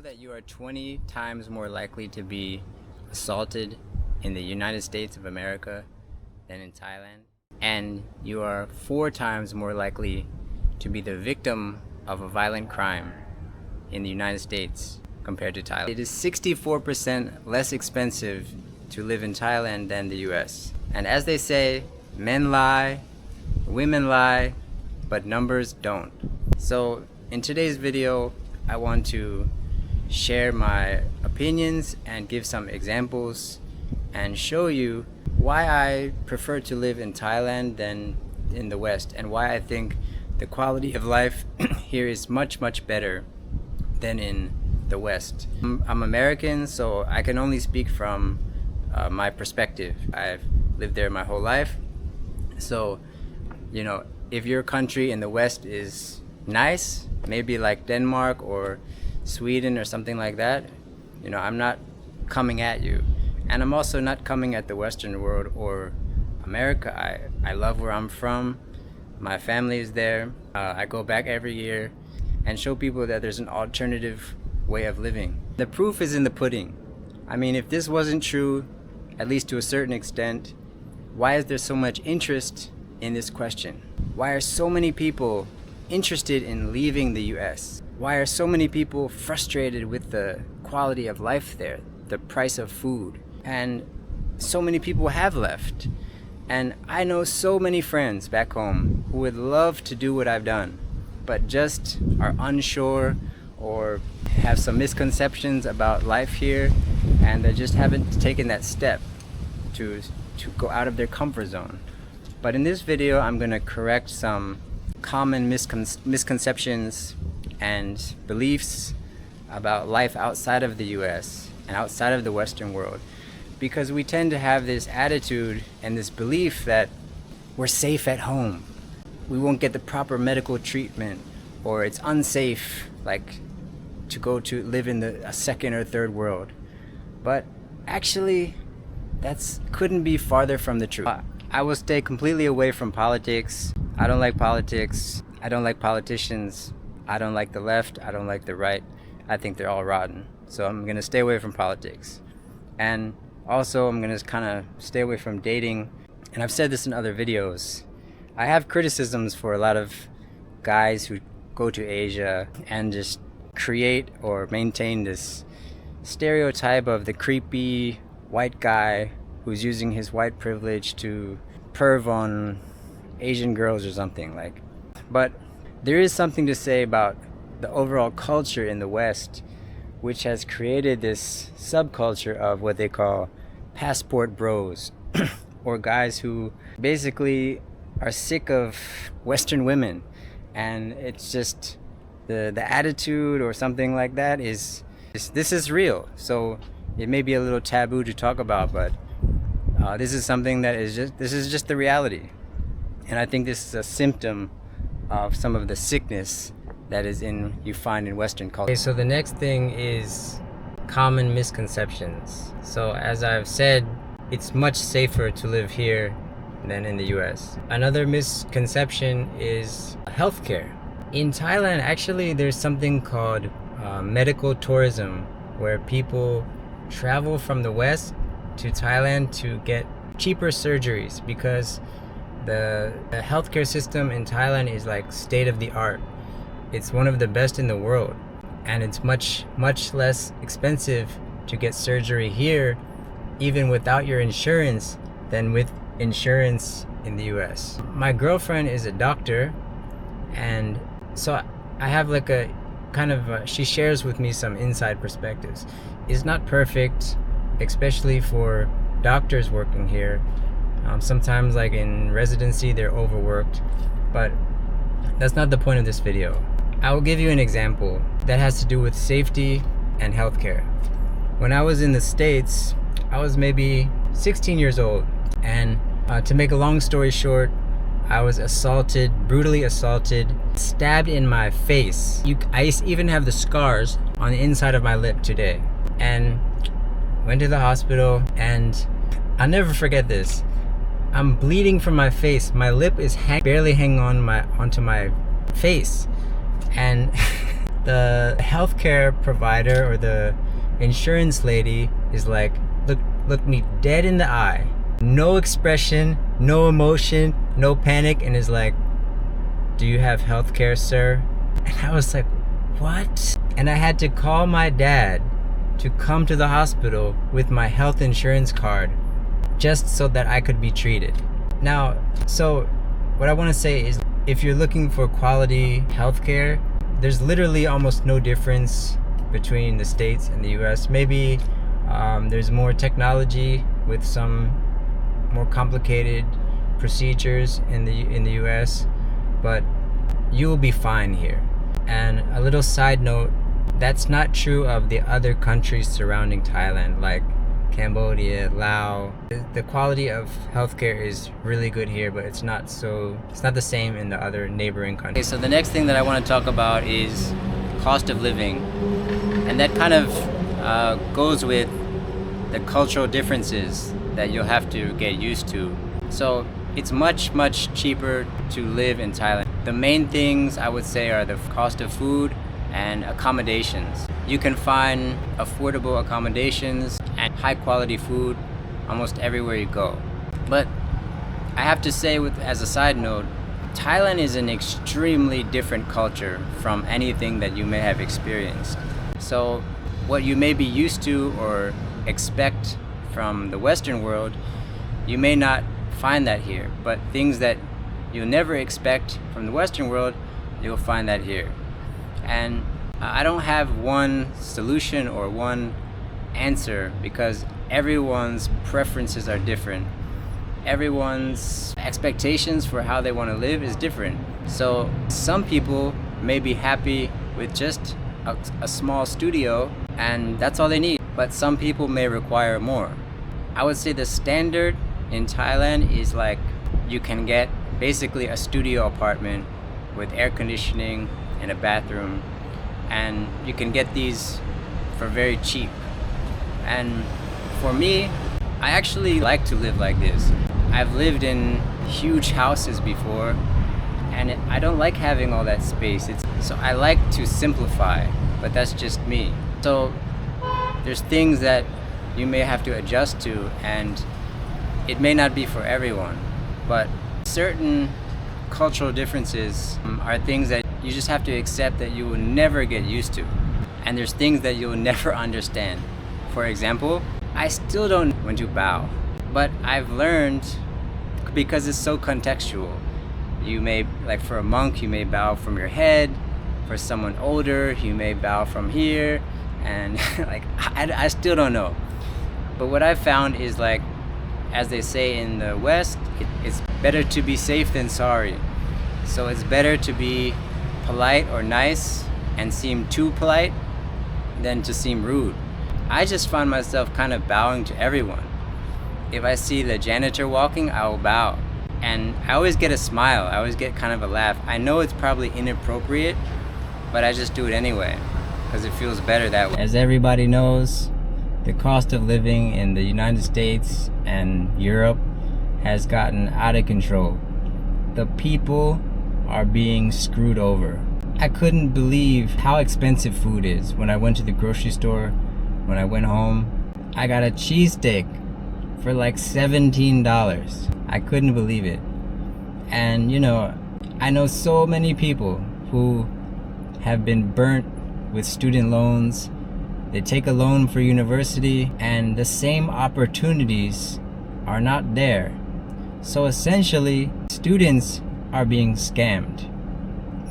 that you are 20 times more likely to be assaulted in the United States of America than in Thailand? And you are 4 times more likely to be the victim of a violent crime in the United States compared to Thailand. It is 64% less expensive to live in Thailand than the US. And as they say, men lie, women lie, but numbers don't. So in today's video, I want to share my opinions and give some examples and show you why I prefer to live in Thailand than in the West, and why I think the quality of life here is much better than in the West. I'm American, so I can only speak from my perspective. I've lived there my whole life. So, you know, if your country in the West is nice, maybe like Denmark or Sweden or something like that, you know, I'm not coming at you. And I'm also not coming at the Western world or America. I love where I'm from. My family is there. I go back every year and show people that there's an alternative way of living. The proof is in the pudding. I mean, if this wasn't true, at least to a certain extent, why is there so much interest in this question? Why are so many people interested in leaving the US? Why are so many people frustrated with the quality of life there, the price of food? And so many people have left. And I know so many friends back home who would love to do what I've done, but just are unsure or have some misconceptions about life here, and they just haven't taken that step to go out of their comfort zone. But in this video, I'm going to correct some common misconceptions and beliefs about life outside of the US and outside of the Western world, because we tend to have this attitude and this belief that we're safe at home, we won't get the proper medical treatment, or it's unsafe, like, to go to live in a second or third world. But actually, couldn't be farther from the truth. I will stay completely away from politics. I don't like politics. I don't like politicians. I don't like the left. I don't like the right. I think they're all rotten. So I'm gonna stay away from politics. And also, I'm gonna kind of stay away from dating. And I've said this in other videos. I have criticisms for a lot of guys who go to Asia and just create or maintain this stereotype of the creepy white guy who's using his white privilege to perv on Asian girls or something like. But there is something to say about the overall culture in the West, which has created this subculture of what they call passport bros, or guys who basically are sick of Western women. And it's just the attitude or something like that is this is real. So it may be a little taboo to talk about, but this is something that is just the reality. And I think this is a symptom of some of the sickness that you find in Western culture. Okay, so the next thing is common misconceptions. So as I've said, it's much safer to live here than in the US. Another misconception is healthcare. In Thailand, actually, there's something called medical tourism, where people travel from the West to Thailand to get cheaper surgeries, because the healthcare system in Thailand is like state of the art. It's one of the best in the world, and it's much less expensive to get surgery here, even without your insurance, than with insurance in the US. My girlfriend is a doctor, and so I have like a kind of she shares with me some inside perspectives. It's not perfect, especially for doctors working here. Sometimes, like in residency, they're overworked, but that's not the point of this video. I will give you an example that has to do with safety and healthcare. When I was in the States, I was maybe 16 years old, and to make a long story short, I was brutally assaulted, stabbed in my face. I even have the scars on the inside of my lip today. And went to the hospital, and I'll never forget this. I'm bleeding from my face. My lip is barely hanging on onto my face. And the healthcare provider or the insurance lady is like, look me dead in the eye, no expression, no emotion, no panic, and is like, "Do you have healthcare, sir?" And I was like, "What?" And I had to call my dad to come to the hospital with my health insurance card just so that I could be treated. Now, so what I want to say is, if you're looking for quality healthcare, there's literally almost no difference between the States and the US. Maybe there's more technology with some more complicated procedures in the US, but you will be fine here. And a little side note, that's not true of the other countries surrounding Thailand, like Cambodia, Laos. The quality of healthcare is really good here, but it's not the same in the other neighboring countries. Okay, so the next thing that I want to talk about is cost of living. And that kind of goes with the cultural differences that you'll have to get used to. So it's much, much cheaper to live in Thailand. The main things I would say are the cost of food and accommodations. You can find affordable accommodations and high quality food almost everywhere you go. But I have to say, as a side note, Thailand is an extremely different culture from anything that you may have experienced. So what you may be used to or expect from the Western world, you may not find that here. But things that you'll never expect from the Western world, you'll find that here. And I don't have one solution or one answer, because everyone's preferences are different. Everyone's expectations for how they want to live is different. So some people may be happy with just a small studio and that's all they need, but some people may require more. I would say the standard in Thailand is like, you can get basically a studio apartment with air conditioning and a bathroom, and you can get these for very cheap. And for me, I actually like to live like this. I've lived in huge houses before, and I don't like having all that space. So I like to simplify, but that's just me. So there's things that you may have to adjust to, and it may not be for everyone, but certain cultural differences are things that you just have to accept that you will never get used to. And there's things that you'll never understand. For example, I still don't know when to bow, but I've learned, because it's so contextual. You may, like for a monk, you may bow from your head. For someone older, you may bow from here. And like, I still don't know. But what I've found is, like, as they say in the West, it's better to be safe than sorry. So it's better to be polite or nice and seem too polite than to seem rude. I just find myself kind of bowing to everyone. If I see the janitor walking, I will bow. And I always get a smile. I always get kind of a laugh. I know it's probably inappropriate, but I just do it anyway, because it feels better that way. As everybody knows, the cost of living in the United States and Europe has gotten out of control. The people are being screwed over. I couldn't believe how expensive food is. When I went to the grocery store, when I went home, I got a cheesesteak for like $17. I couldn't believe it. And you know, I know so many people who have been burnt with student loans. They take a loan for university and the same opportunities are not there. So essentially, students are being scammed,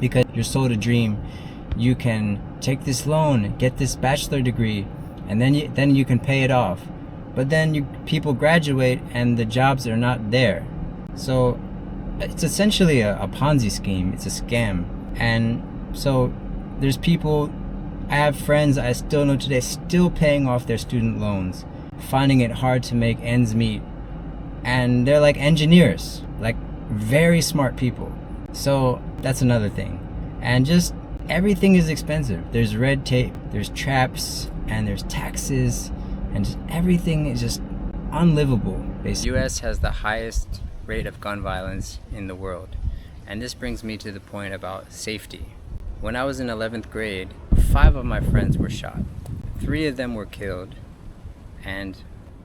because you're sold a dream. You can take this loan, get this bachelor degree, and then you can pay it off. But then people graduate and the jobs are not there. So it's essentially a Ponzi scheme. It's a scam. And so there's people, I have friends I still know today still paying off their student loans, finding it hard to make ends meet. And they're like engineers, like very smart people. So that's another thing. And just everything is expensive. There's red tape, there's traps, and there's taxes, and just everything is just unlivable, basically. The US has the highest rate of gun violence in the world. And this brings me to the point about safety. When I was in 11th grade, 5 of my friends were shot. 3 of them were killed, and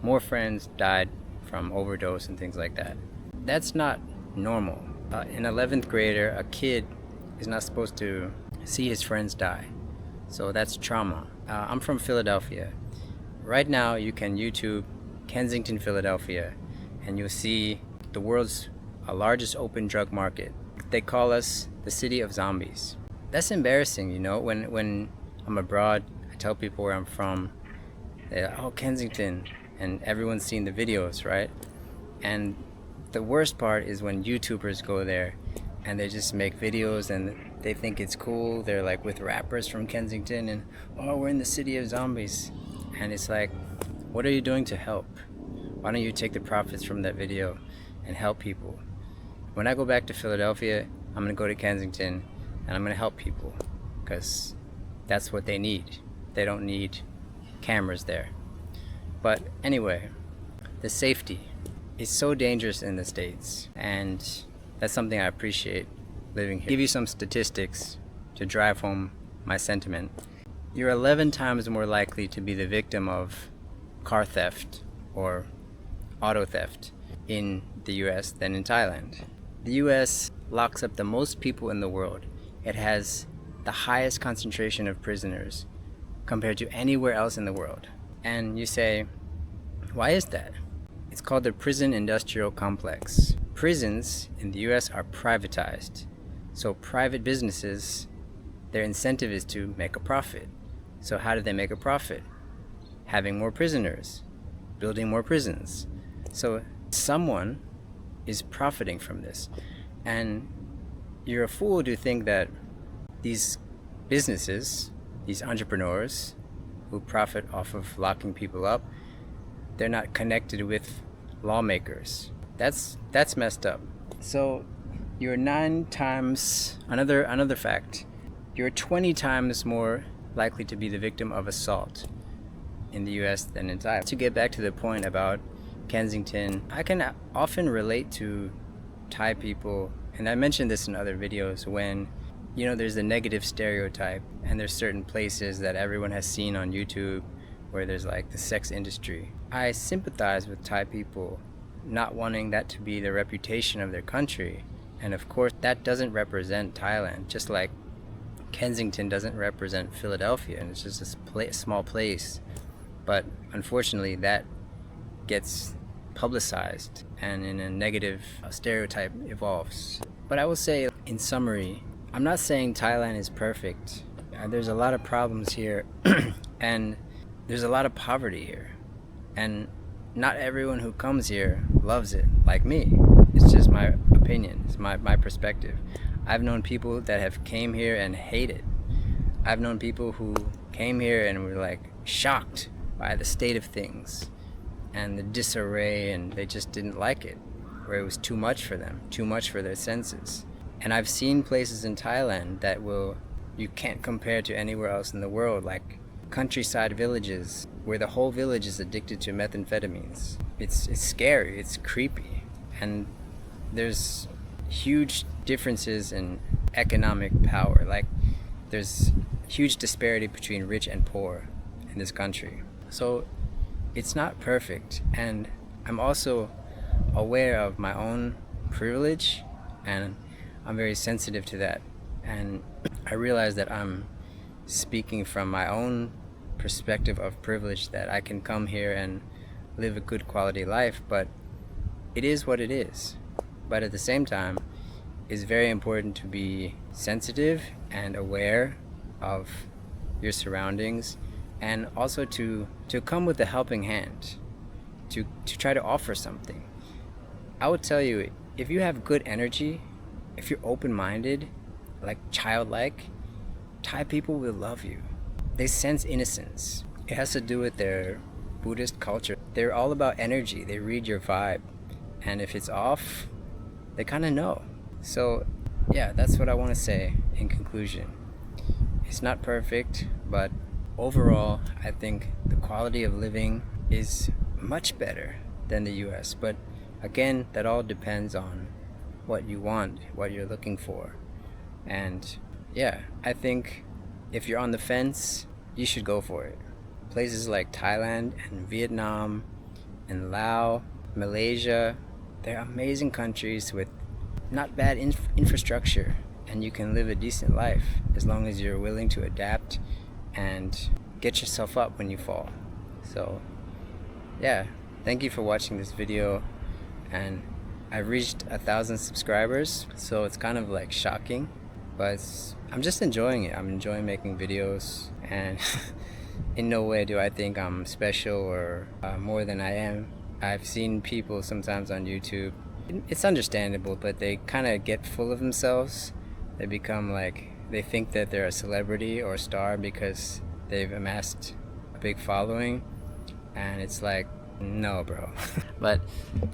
more friends died from overdose and things like that. That's not normal. An 11th grader, a kid, is not supposed to see his friends die. So that's trauma. I'm from Philadelphia. Right now you can YouTube Kensington, Philadelphia, and you'll see the world's largest open drug market. They call us the city of zombies. That's embarrassing, you know, when I'm abroad, I tell people where I'm from, they're like, oh, Kensington, and everyone's seen the videos, right? And the worst part is when YouTubers go there and they just make videos and they think it's cool. They're like with rappers from Kensington and, oh, we're in the city of zombies. And it's like, what are you doing to help? Why don't you take the profits from that video and help people? When I go back to Philadelphia, I'm gonna go to Kensington and I'm gonna help people, because that's what they need. They don't need cameras there. But anyway, the safety is so dangerous in the States, and that's something I appreciate living here. I'll give you some statistics to drive home my sentiment. You're 11 times more likely to be the victim of car theft or auto theft in the US than in Thailand. The US locks up the most people in the world. It has the highest concentration of prisoners compared to anywhere else in the world. And you say, why is that? It's called the prison industrial complex. Prisons in the US are privatized. So private businesses, their incentive is to make a profit. So how do they make a profit? Having more prisoners, building more prisons. So someone is profiting from this. And you're a fool to think that these businesses, these entrepreneurs who profit off of locking people up, they're not connected with lawmakers. That's messed up. So you're 9 times, another fact, you're 20 times more likely to be the victim of assault in the US than in Thailand. To get back to the point about Kensington, I can often relate to Thai people, and I mentioned this in other videos, when you know there's a negative stereotype and there's certain places that everyone has seen on YouTube where there's like the sex industry. I sympathize with Thai people not wanting that to be the reputation of their country, and of course that doesn't represent Thailand, just like Kensington doesn't represent Philadelphia, and it's just a small place. But unfortunately that gets publicized and in a negative stereotype evolves. But I will say, in summary, I'm not saying Thailand is perfect. There's a lot of problems here and there's a lot of poverty here, and not everyone who comes here loves it like me. It's just my opinion, it's my perspective. I've known people that have came here and hate it. I've known people who came here and were like shocked by the state of things and the disarray, and they just didn't like it, where it was too much for them, too much for their senses. And I've seen places in Thailand that you can't compare to anywhere else in the world, like countryside villages where the whole village is addicted to methamphetamines. It's scary, it's creepy, and there's huge differences in economic power. Like there's huge disparity between rich and poor in this country. So it's not perfect, and I'm also aware of my own privilege, and I'm very sensitive to that, and I realize that I'm speaking from my own perspective of privilege, that I can come here and live a good quality life, but it is what it is. But at the same time, it's very important to be sensitive and aware of your surroundings, and also to come with a helping hand, to try to offer something. I would tell you, if you have good energy, if you're open-minded, like childlike, Thai people will love you. They sense innocence. It has to do with their Buddhist culture. They're all about energy. They read your vibe, and if it's off, they kind of know. So yeah, that's what I want to say in conclusion. It's not perfect, but overall, I think the quality of living is much better than the US. But again, that all depends on what you want, what you're looking for. And yeah, I think if you're on the fence, you should go for it. Places like Thailand and Vietnam and Laos, Malaysia, they're amazing countries with not bad infrastructure, and you can live a decent life as long as you're willing to adapt and get yourself up when you fall. So yeah, thank you for watching this video, and I've reached 1,000 subscribers, so it's kind of like shocking, but I'm just enjoying it. I'm enjoying making videos, and in no way do I think I'm special or more than I am. I've seen people sometimes on YouTube, it's understandable, but they kind of get full of themselves. They become like, they think that they're a celebrity or a star because they've amassed a big following, and it's like, no bro. But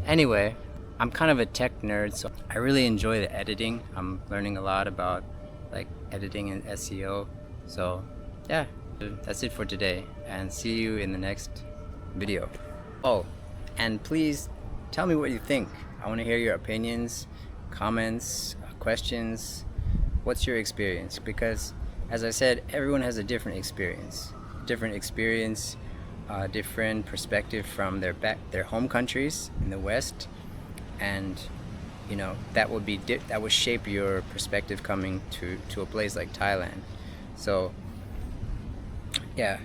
anyway, I'm kind of a tech nerd, so I really enjoy the editing. I'm learning a lot about like editing and SEO. So yeah, that's it for today, and see you in the next video. Oh, and please tell me what you think. I want to hear your opinions, comments, questions. What's your experience? Because as I said, everyone has a different experience, different perspective from their home countries in the West, and you know that would shape your perspective coming to a place like Thailand. So yeah,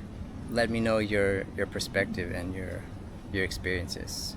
let me know your perspective and your experiences.